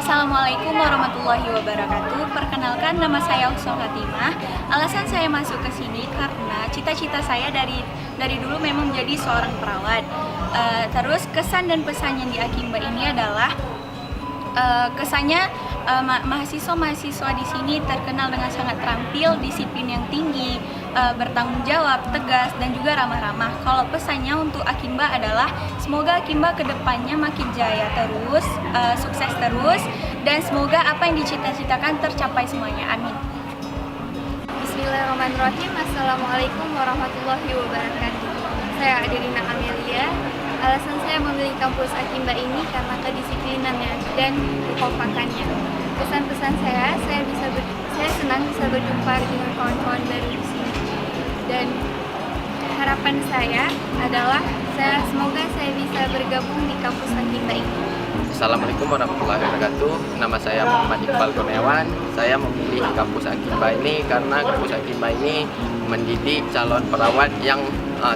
Assalamualaikum warahmatullahi wabarakatuh. Perkenalkan, nama saya Husnul Khatimah. Alasan saya masuk ke sini karena cita-cita saya dari dulu memang menjadi seorang perawat. Terus kesan dan pesannya di Akimba ini adalah kesannya mahasiswa-mahasiswa di sini terkenal dengan sangat terampil, disiplin yang tinggi, bertanggung jawab, tegas, dan juga ramah-ramah. Kalau pesannya untuk Akimba adalah semoga Akimba kedepannya makin jaya terus, sukses terus, dan semoga apa yang dicita-citakan tercapai semuanya. Amin. Bismillahirrahmanirrahim. Assalamualaikum warahmatullahi wabarakatuh. Saya Adelina Amelia. Alasan saya memilih kampus Akimba ini karena kedisiplinannya dan kekompakannya. Pesan-pesan saya senang bisa berjumpa dengan kawan-kawan baru di sini. Dan harapan saya adalah semoga saya bisa bergabung di kampus Akimba ini. Assalamualaikum warahmatullahi wabarakatuh. Nama saya Muhammad Iqbal Kurniawan. Saya memilih kampus Akimba ini karena kampus Akimba ini mendidik calon perawat yang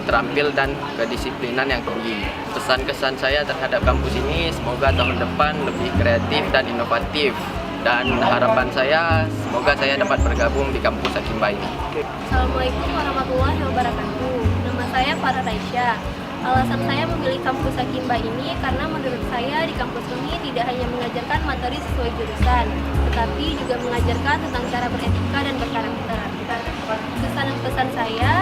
terampil dan kedisiplinan yang tinggi. Pesan-kesan saya terhadap kampus ini semoga tahun depan lebih kreatif dan inovatif. Dan harapan saya semoga saya dapat bergabung di kampus Akimba ini. Assalamualaikum warahmatullahi wabarakatuh. Nama saya Farah Raisya. Alasan saya memilih kampus Akimba ini karena menurut saya di kampus ini tidak hanya mengajarkan materi sesuai jurusan, tetapi juga mengajarkan tentang cara beretika dan berkarakter. Kesan dan pesan saya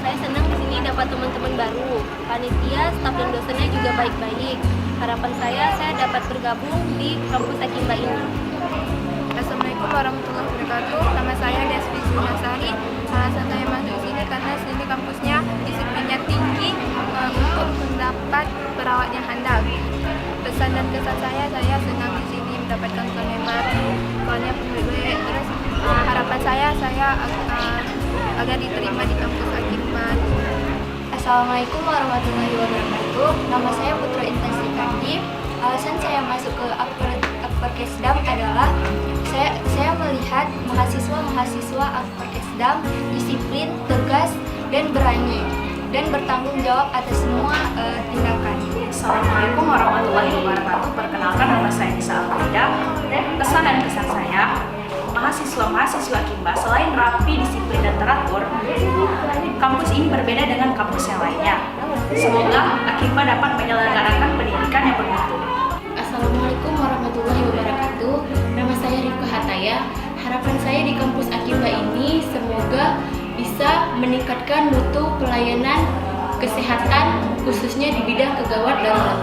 senang di sini dapat teman-teman baru, panitia, staf dan dosennya juga baik-baik. Harapan saya dapat bergabung di kampus Akimba ini. Assalamualaikum warahmatullahi wabarakatuh. Nama saya Desvi Zunasari. Alasan saya masuk sini karena sini kampusnya disiplinnya tinggi untuk mendapat perawat yang handal. Pesan dan kesan saya senang di sini mendapatkan kawan yang baru, kawan yang baik. Terus harapan saya agar diterima di kampus Akimba. Assalamualaikum warahmatullahi wabarakatuh. Nama saya Putra Intasi Kandi. Alasan saya masuk ke Akperkesdam adalah saya melihat mahasiswa Akperkesdam disiplin, tegas, dan berani, dan bertanggung jawab atas semua tindakan. Assalamualaikum warahmatullahi wabarakatuh. Perkenalkan, nama saya Nisa Alfrida. Pesan dan kesan saya, mahasiswa Akimba selain rapi, disiplin, dan teratur, kampus ini berbeda dengan kampus yang lainnya. Semoga Akimba dapat menyelenggarakan pendidikan yang bermutu. Assalamualaikum warahmatullahi wabarakatuh. Nama saya Rifka Hataya. Harapan saya di kampus Akimba ini semoga bisa meningkatkan mutu pelayanan kesehatan khususnya di bidang kegawat darurat.